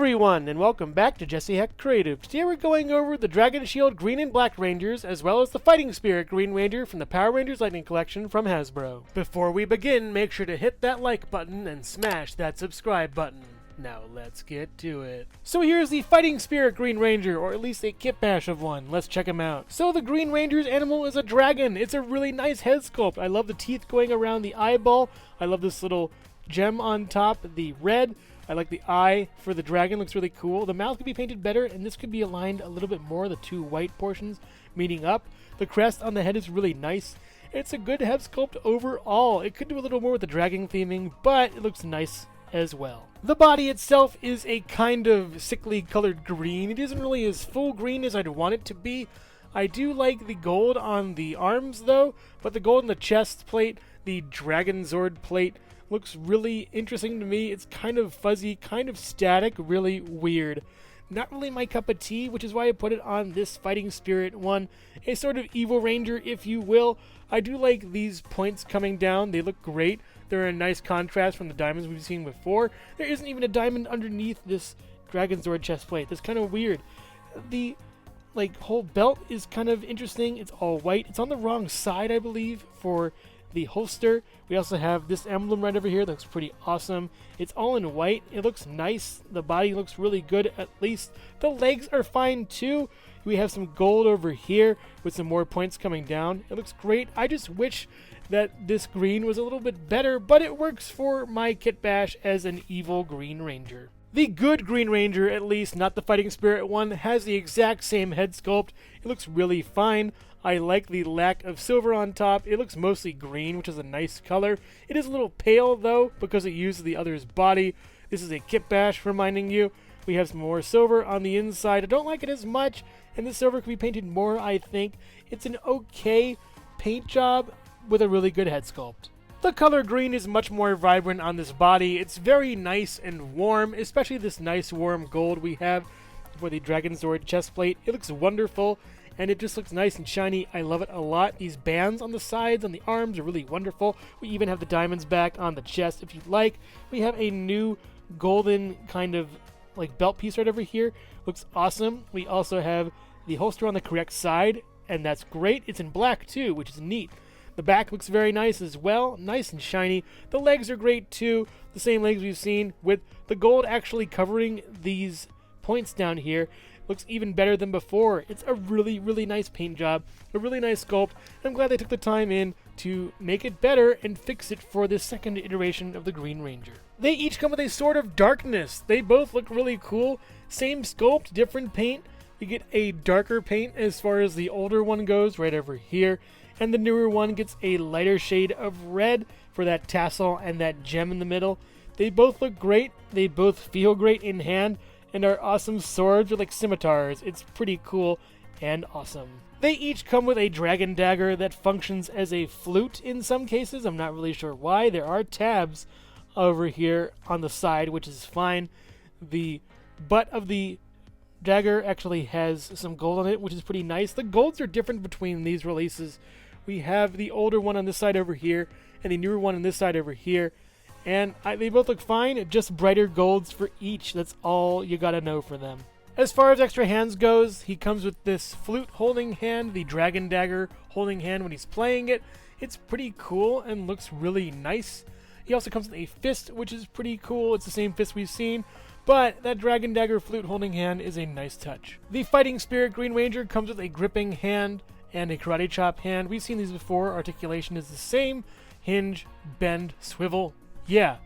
everyone, and welcome back to Jesse Hecht Creative. Today we're going over the Dragon Shield Green and Black Rangers, as well as the Fighting Spirit Green Ranger from the Power Rangers Lightning Collection from Hasbro. Before we begin, make sure to hit that like button and smash that subscribe button. Now let's get to it. So here's the Fighting Spirit Green Ranger, or at least a kit bash of one. Let's check him out. So the Green Ranger's animal is a dragon. It's a really nice head sculpt. I love the teeth going around the eyeball. I love this little gem on top, the red. I like the eye for the dragon, looks really cool. The mouth could be painted better, and this could be aligned a little bit more, the two white portions meeting up. The crest on the head is really nice. It's a good head sculpt overall. It could do a little more with the dragon theming, but it looks nice as well. The body itself is a kind of sickly colored green. It isn't really as full green as I'd want it to be. I do like the gold on the arms though, but the gold on the chest plate, the Dragon Zord plate, looks really interesting to me. It's kind of fuzzy, kind of static, really weird. Not really my cup of tea, which is why I put it on this Fighting Spirit one. A sort of evil ranger, if you will. I do like these points coming down. They look great. They're a nice contrast from the diamonds we've seen before. There isn't even a diamond underneath this Dragon Zord chest plate. That's kind of weird. The whole belt is kind of interesting. It's all white. It's on the wrong side, I believe, for the holster. We also have this emblem right over here that looks pretty awesome. It's all in white. It looks nice. The body looks really good, at least. The legs are fine too. We have some gold over here with some more points coming down. It looks great. I just wish that this green was a little bit better, but it works for my kit bash as an evil Green Ranger. The good Green Ranger, at least, not the Fighting Spirit one, has the exact same head sculpt. It looks really fine. I like the lack of silver on top. It looks mostly green, which is a nice color. It is a little pale, though, because it uses the other's body. This is a kit bash, reminding you. We have some more silver on the inside. I don't like it as much, and the silver could be painted more, I think. It's an okay paint job with a really good head sculpt. The color green is much more vibrant on this body. It's very nice and warm, especially this nice warm gold we have for the Dragon Zord chest plate. It looks wonderful, and it just looks nice and shiny. I love it a lot. These bands on the sides, on the arms, are really wonderful. We even have the diamonds back on the chest if you'd like. We have a new golden kind of belt piece right over here. Looks awesome. We also have the holster on the correct side, and that's great. It's in black too, which is neat. The back looks very nice as well, nice and shiny. The legs are great too, the same legs we've seen, with the gold actually covering these points down here. Looks even better than before. It's a really, really nice paint job, a really nice sculpt. I'm glad they took the time in to make it better and fix it for this second iteration of the Green Ranger. They each come with a Sword of Darkness. They both look really cool. Same sculpt, different paint. You get a darker paint as far as the older one goes, right over here. And the newer one gets a lighter shade of red for that tassel and that gem in the middle. They both look great. They both feel great in hand and are awesome swords with scimitars. It's pretty cool and awesome. They each come with a dragon dagger that functions as a flute in some cases. I'm not really sure why. There are tabs over here on the side, which is fine. The butt of the dagger actually has some gold on it, which is pretty nice. The golds are different between these releases. We have the older one on this side over here, and the newer one on this side over here. And they both look fine, just brighter golds for each. That's all you gotta know for them. As far as extra hands goes, he comes with this flute holding hand, the dragon dagger holding hand when he's playing it. It's pretty cool and looks really nice. He also comes with a fist, which is pretty cool. It's the same fist we've seen, but that dragon dagger flute holding hand is a nice touch. The Fighting Spirit Green Ranger comes with a gripping hand and a karate chop hand. We've seen these before. Articulation is the same. Hinge, bend, swivel. Yeah.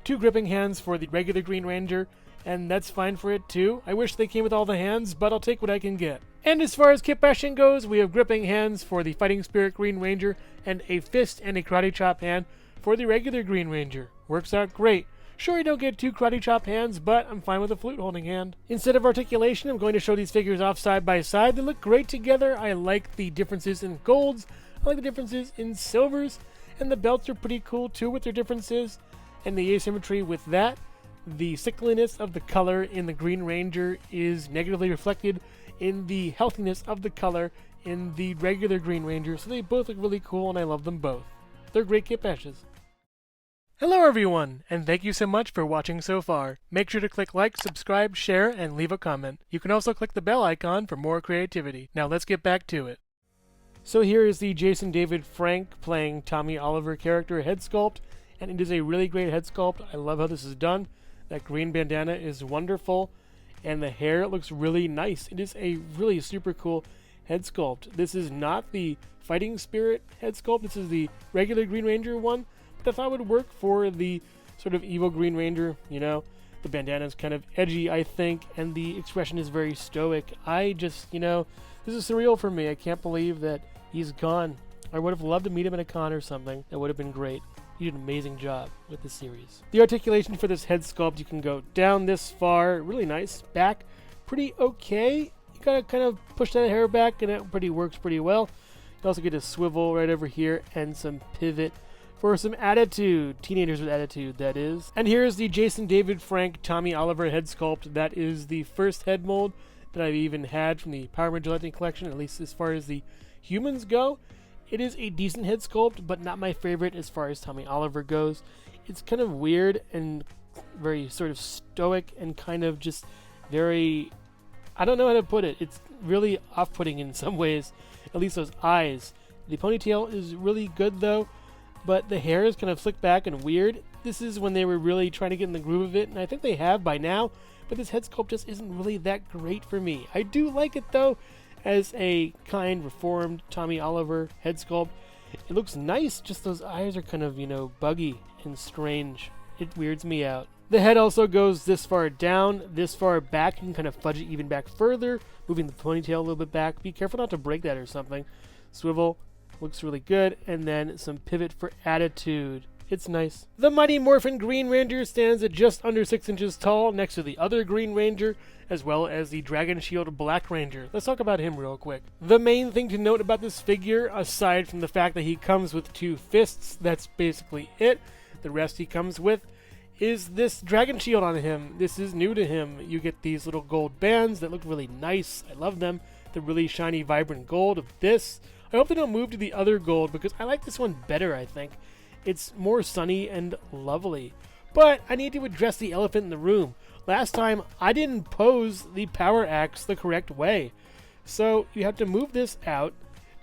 2 gripping hands for the regular Green Ranger, and that's fine for it too. I wish they came with all the hands, but I'll take what I can get. And as far as kit bashing goes, we have gripping hands for the Fighting Spirit Green Ranger and a fist and a karate chop hand for the regular Green Ranger. Works out great. Sure, you don't get 2 karate chop hands, but I'm fine with a flute holding hand. Instead of articulation, I'm going to show these figures off side by side. They look great together. I like the differences in golds. I like the differences in silvers. And the belts are pretty cool too with their differences. And the asymmetry with that. The sickliness of the color in the Green Ranger is negatively reflected in the healthiness of the color in the regular Green Ranger. So they both look really cool and I love them both. They're great kit bashes. Hello everyone, and thank you so much for watching so far. Make sure to click like, subscribe, share, and leave a comment. You can also click the bell icon for more creativity. Now let's get back to it. So here is the Jason David Frank playing Tommy Oliver character head sculpt, and it is a really great head sculpt. I love how this is done. That green bandana is wonderful, and the hair looks really nice. It is a really super cool head sculpt. This is not the Fighting Spirit head sculpt. This is the regular Green Ranger one. I thought would work for the sort of evil Green Ranger, you know. The bandana is kind of edgy, I think, and the expression is very stoic. I just, this is surreal for me. I can't believe that he's gone. I would have loved to meet him at a con or something. That would have been great. He did an amazing job with this series. The articulation for this head sculpt, you can go down this far, really nice. Back, pretty okay. You gotta kind of push that hair back, and it works pretty well. You also get a swivel right over here and some pivot for some attitude. Teenagers with attitude, that is. And here's the Jason David Frank Tommy Oliver head sculpt. That is the first head mold that I've even had from the Power Ranger Lightning collection, at least as far as the humans go. It is a decent head sculpt, but not my favorite as far as Tommy Oliver goes. It's kind of weird and very sort of stoic and kind of just very, I don't know how to put it. It's really off-putting in some ways, at least those eyes. The ponytail is really good though, but the hair is kind of slicked back and weird. This is when they were really trying to get in the groove of it, and I think they have by now, but this head sculpt just isn't really that great for me. I do like it though, as a kind, reformed Tommy Oliver head sculpt. It looks nice, just those eyes are kind of, buggy and strange. It weirds me out. The head also goes this far down, this far back. You can kind of fudge it even back further, moving the ponytail a little bit back. Be careful not to break that or something. Swivel. Looks really good, and then some pivot for attitude. It's nice. The Mighty Morphin Green Ranger stands at just under 6 inches tall next to the other Green Ranger, as well as the Dragon Shield Black Ranger. Let's talk about him real quick. The main thing to note about this figure, aside from the fact that he comes with 2 fists, that's basically it. The rest he comes with is this Dragon Shield on him. This is new to him. You get these little gold bands that look really nice. I love them. The really shiny, vibrant gold of this. I hope they don't move to the other gold because I like this one better, I think. It's more sunny and lovely. But I need to address the elephant in the room. Last time, I didn't pose the power axe the correct way. So you have to move this out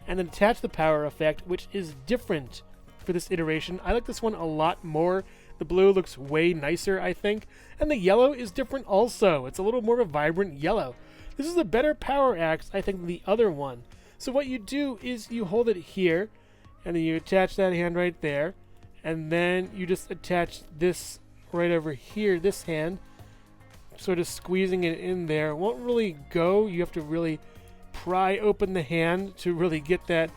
and then attach the power effect, which is different for this iteration. I like this one a lot more. The blue looks way nicer, I think. And the yellow is different also. It's a little more of a vibrant yellow. This is a better power axe, I think, than the other one. So what you do is you hold it here, and then you attach that hand right there, and then you just attach this right over here, this hand, sort of squeezing it in there. It won't really go. You have to really pry open the hand to really get that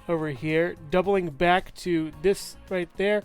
over here, doubling back to this right there,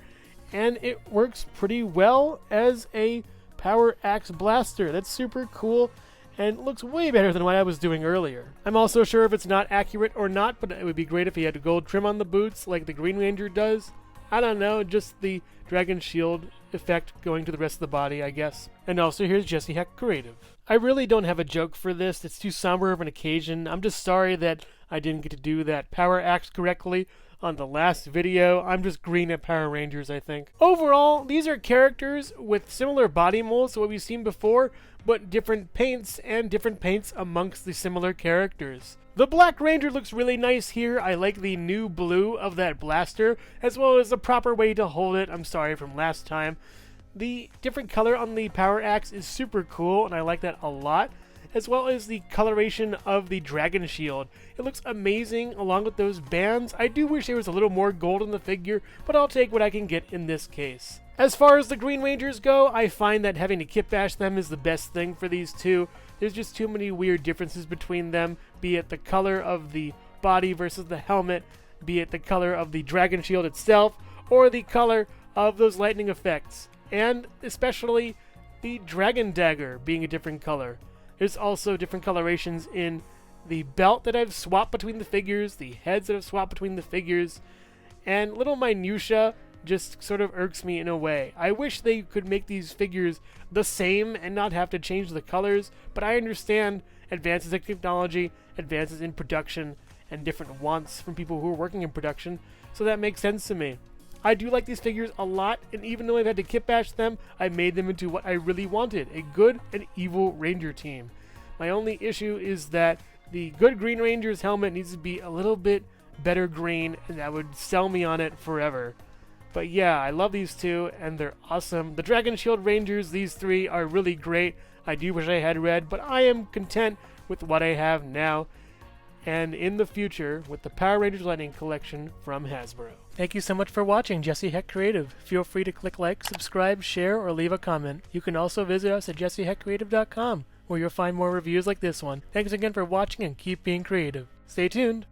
and it works pretty well as a power axe blaster. That's super cool. And looks way better than what I was doing earlier. I'm also sure if it's not accurate or not, but it would be great if he had a gold trim on the boots like the Green Ranger does. I don't know, just the Dragon Shield effect going to the rest of the body, I guess. And also here's Jesse Hecht Creative. I really don't have a joke for this. It's too somber of an occasion. I'm just sorry that I didn't get to do that power axe correctly on the last video. I'm just green at Power Rangers, I think. Overall, these are characters with similar body molds to what we've seen before, but different paints and different paints amongst the similar characters. The Black Ranger looks really nice here. I like the new blue of that blaster, as well as the proper way to hold it. I'm sorry from last time. The different color on the power axe is super cool, and I like that a lot, as well as the coloration of the Dragon Shield. It looks amazing along with those bands. I do wish there was a little more gold in the figure, but I'll take what I can get in this case. As far as the Green Rangers go, I find that having to kit bash them is the best thing for these two. There's just too many weird differences between them, be it the color of the body versus the helmet, be it the color of the Dragon Shield itself, or the color of those lightning effects, and especially the Dragon Dagger being a different color. There's also different colorations in the belt that I've swapped between the figures, the heads that I've swapped between the figures, and little minutia just sort of irks me in a way. I wish they could make these figures the same and not have to change the colors, but I understand advances in technology, advances in production, and different wants from people who are working in production, so that makes sense to me. I do like these figures a lot, and even though I've had to kit bash them, I made them into what I really wanted, a good and evil Ranger team. My only issue is that the good Green Ranger's helmet needs to be a little bit better green, and that would sell me on it forever. But yeah, I love these two, and they're awesome. The Dragon Shield Rangers, these three, are really great. I do wish I had red, but I am content with what I have now, and in the future with the Power Rangers Lightning Collection from Hasbro. Thank you so much for watching Jesse Hecht Creative. Feel free to click like, subscribe, share, or leave a comment. You can also visit us at jessehechtcreative.com, where you'll find more reviews like this one. Thanks again for watching, and keep being creative. Stay tuned!